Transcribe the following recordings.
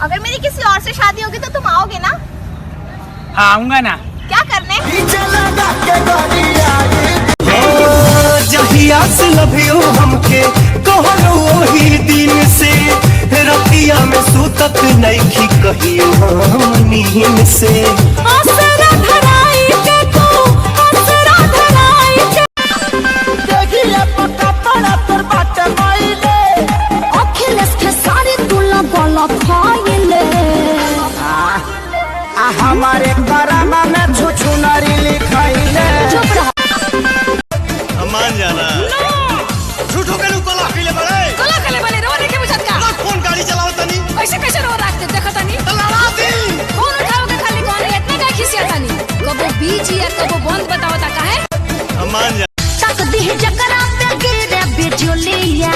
अगर मेरी किसी और से शादी होगी तो तुम आओगे ना? हाँ आऊंगा ना। क्या करने? जहिया से लभियो हमके कहलो वही दिन से रतिया में सुतत नइखी कहियो हम नींद से। आसरा धराई के तू आसरा धराई के देखिए पक्का पड़ा पर बात माइले अखिलेश के सारे तुला गला खाइले। हमारे करामा में छुछु नारी लिखाइले। चुप रहा। मान जाना झूठो के नु कोला खिले बड़े रो देखे बुझत का कौन गाड़ी चलाओ तनी ऐसे कैसे रो रखते देखा तनी तो लड़ा दी फोन उठाओगे खाली कौन इतना का खिसिया तनी कबो बीच या कबो बंद बतावता काहे? मान जा तक दिह जकरा पे गिरे बिजुलिया।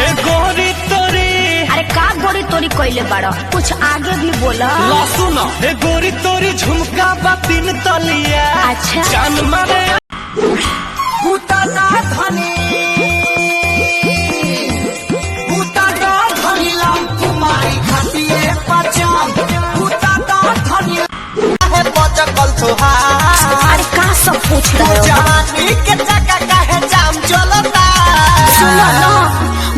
ए गोरी तोरी अरे का गोरी तोरी कोइले बाड़ो कुछ आगे भी बोला। लासू ना ए गोरी तोरी झुमका बातिन तलिया। अच्छा जान मारे भूता ना धनी लाम तुम्हारी खटिए पचान भूता ना धनी है बचकल सुहार। अरे का सब पूछ रहे हो? जवानी के चक्का काहे जाम चलता। सुनो ना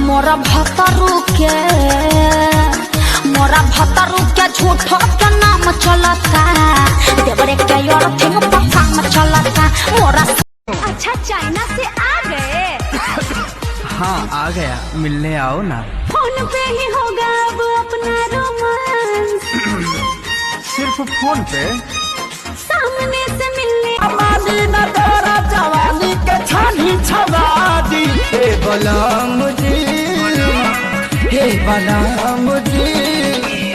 मोरा भतरू के झूठो के नाम चलता देवरे के और थिंग पक्का में चलता मोरा। अच्छा चाइना से आ गए? हाँ आ गया, मिलने आओ ना। फोन पे ही होगा अब अपना रोमांस। सिर्फ फोन पे? सामने से मिलने मानी न तेरा जवानी के छानी छवा दी। हे बलराम जी हे बलराम जी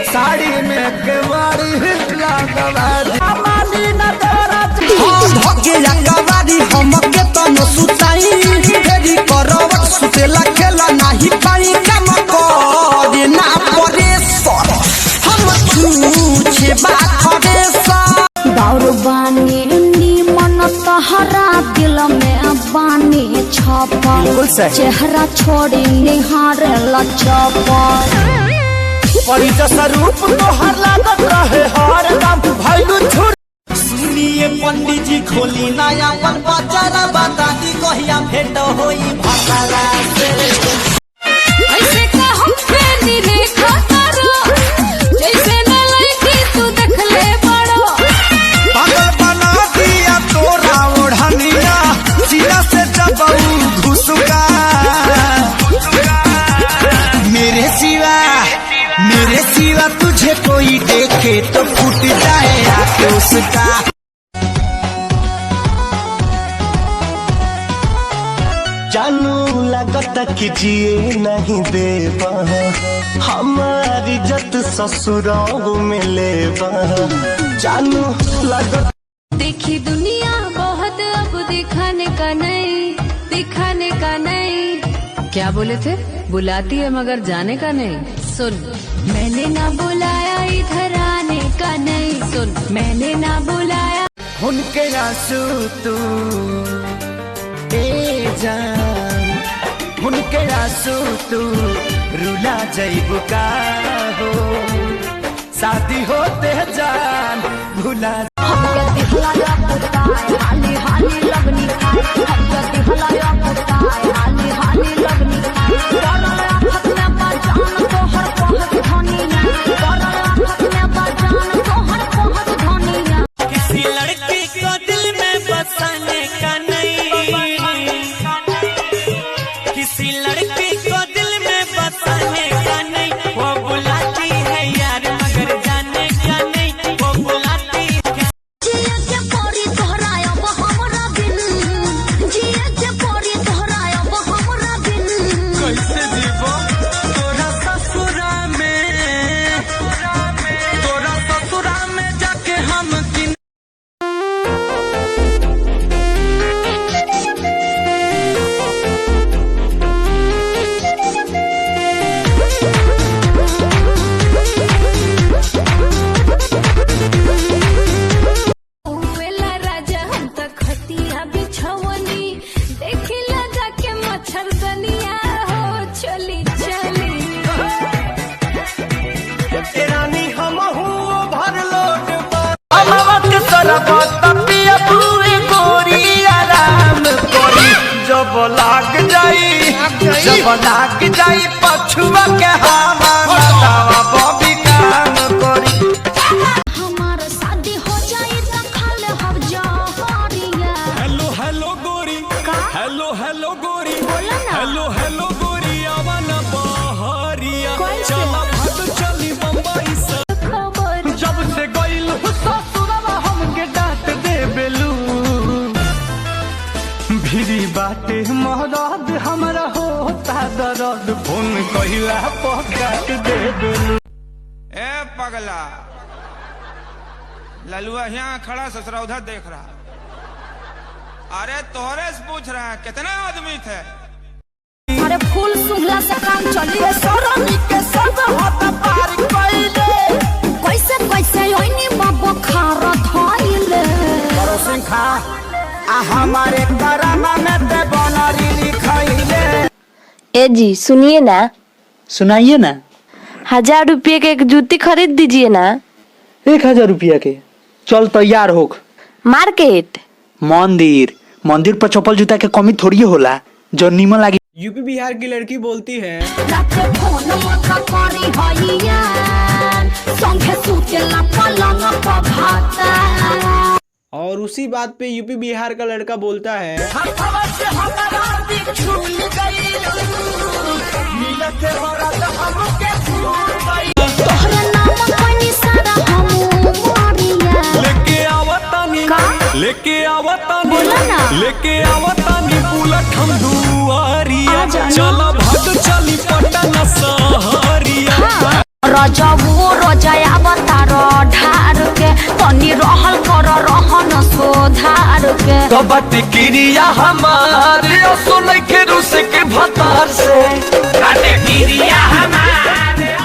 साड़ी में केवाड़ी लगवा दी। मानी न तेरा धके लगवादी हमके तनो सुताई फेरी करवट सुतेला खेला नाही पाई काम करे ना परेशर हम छूछे बात करे सा। दारू बानी मन तहरा दिल में बानी छापा चेहरा छोड़ी निहारे लचपा। परी जैसा रूप तोहर लागत रहे हर दम भइलु छुर। सुनिए पंडित जी खोली नया अपन बचारा बता दी कहिया भेंट होई भसाला से। ऐसे का हम पे निरेखा करो जैसे न लईकी तू देख ले बड़ो। पागल बना दिया तोरा ओढ़निया सीना से जब घुसका। मेरे सिवा तुझे कोई देखे तो फूट जाए आके उसका। जानू लगता कि जिए नहीं देवा हमारी इज्जत ससुराल में लेवा। जानू लगता देखी दुनिया बहुत अब दिखाने का नहीं। क्या बोले थे? बुलाती है मगर जाने का नहीं। सुन मैंने ना बुलाया इधर आने का नहीं। सुन मैंने ना बुलाया। उनके आंसू तू ए जान उनके आंसू तू रुला जइबू का हो शादी होते जान भुला। हाली हाली लगनी हाली लगनी किसी लड़की को दिल में बसाने का नहीं। किसी लड़की को दिल में बसाने का नहीं। वो बुलाती है यार मगर जाने का नहीं। वो बुलाती है जिया के परी तोहराया वो हमरा बिन जिया के परी तोहराया वो शरबत पिया बुए गोरी आराम करी जब लाग जाई पछुआ के हवा दवा बॉबी काम करी। हमार शादी हो जाई त खाल हम जहरिया। हेलो हेलो गोरी, हेलो हेलो गोरी, बोला ना। हेलो हेलो गोरी आवन बहरिया कैसे? चला भाग चली बम्बई से। खबर जब से गइल ससुरवा हमके डांट दे बेलू भिरी बाटे महराद हमरा होता दर्द फोन कहिला पकाट दे बेलू। ए पगला ललुआ यहाँ खड़ा ससुरा उधर देख रहा। अरे तोहरे से पूछ रहा है कितना आदमी थे। अरे फूल सुंघला से काम चली। सरनी के सब हाथ पार कइले कैसे कैसे ओइनी बाबा खार धइले। करो सिंखा आ हमारे करामा में ते बनरी लिखइले। ए जी सुनिए ना, सुनाइए ना। 1000 रुपये के एक जूती खरीद दीजिए ना। 1000 रुपया के चल तैयार होक। मार्केट मंदिर पर चप्पल जूता के कमी थोड़ी होला जो नीमन लागी। यूपी बिहार की लड़की बोलती है राते फोन मत करी हइया संगे सुतेला पलंग पर भाता। और उसी बात पे यूपी बिहार का लड़का बोलता है हवा से हमारा बिछुल गई मिलत औरत हमके भूल गई। तोहरा नाम कनी सारा हम मोरिया। लेके आवतानी का? लेके आवतानी बोला ना। लेके आवतानी बुलट हम दुआरिया आ जाना। चला भाग चली पटना सहरिया। रजबू रोजया अवतार ढार के तनी रहल कर रहन सोधार के। कबट क्रिया हमारे सुन के रुस के भतार से काटे क्रिया हमारे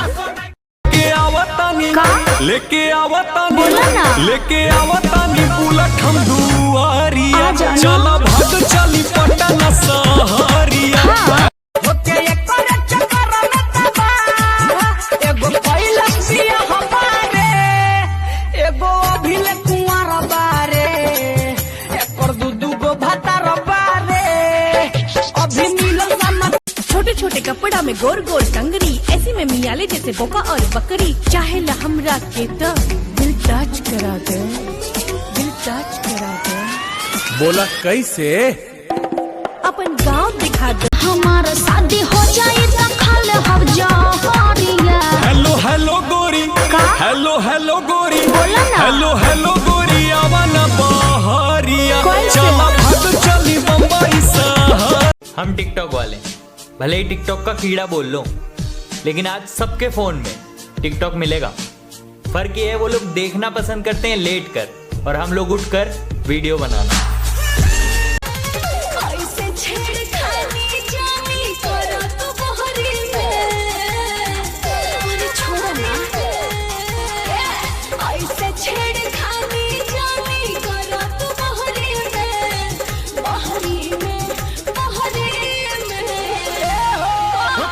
लेके आवतानी का? लेके आवतानी बोला ना। लेके आवतानी बुलट हम दुआरिया आ जाना। चला भाग चली पटना सहरिया। होके एकर चक्कर में तबा एगो पहिला सिया हमारे एगो अभिल कुंवर बारे एकर दू गो भतार बारे अभी मिलल ना। छोटे छोटे कपड़ा में गोर गोर टंगरी ऐसी में मियाले जैसे बोका और बकरी चाहे हमरा के तो दिल टच करा दे, दिल टच करा दे। बोला कैसे अपन गांव दिखा दे। हमार शादी हो जाई त खाल हम जहरिया। हेलो हेलो गोरी, का? हेलो हेलो गोरी, बोला ना। हेलो हेलो गोरी आवन बहरिया कैसे? चला भाग चली बम्बई शहर। हम टिकटॉक वाले भले ही टिकटॉक का कीड़ा बोल लो लेकिन आज सबके फोन में टिकटॉक मिलेगा। फर्क ये है वो लोग देखना पसंद करते हैं लेट कर और हम लोग उठकर वीडियो बनाना। ऐसे छेड़खानी जानी करो तो बहरी में। अरे छोड़ो ना। ऐसे छेड़खानी जानी करो तो बहरी में, बहरी में, बहरी में।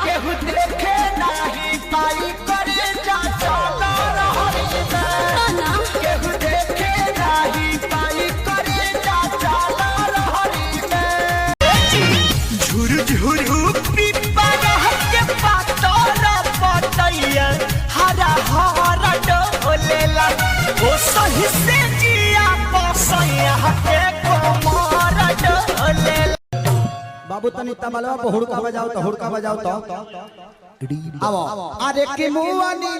केहू देखे नाही पाई करे जा चला रहल ना। केहू देखे नाही पाई करे जा चला रहल झुर झुर पिपरा के पातर पतैया हरा हरा डोलेला ओ सही से जिया बसैया के कोमर डोलेला। बाबू तनी तबलवा पे हुड़का बजाओ तो हुड़का बजाओ तो आओ अरे के मुआनी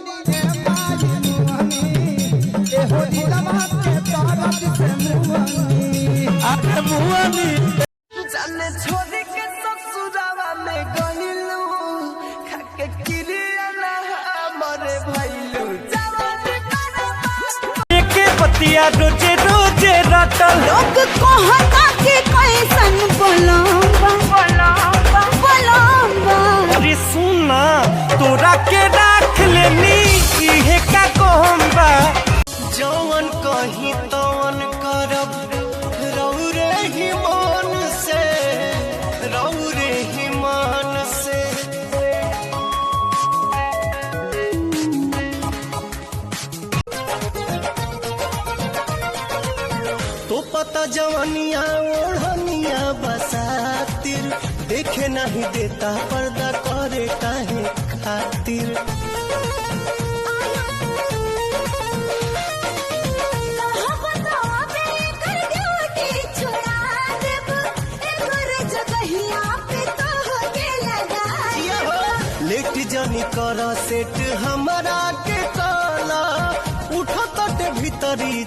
ए हो दिलवा के तारत से मुआनी अरे मुआनी जाने छोड़ के ससुरावा में गइलू खाके किरिया ना हमरे भइलू जवानी करबा के पतिया रोजे रोजे रटल लोग कहता कि कैसन बोलंबा बोलंबा। अरे सुना तोरा के राख लेनी इहे का कहम्बा जवन कहीं तवन करब रौरे ही मन से रौरे ही मन से। तो जवनिया ओढ़निया बसातिर देखे नहीं देता पर्दा करे काहे खातिर। लेट जनी कर सेट हमारा के काला उठो तटे भीतरी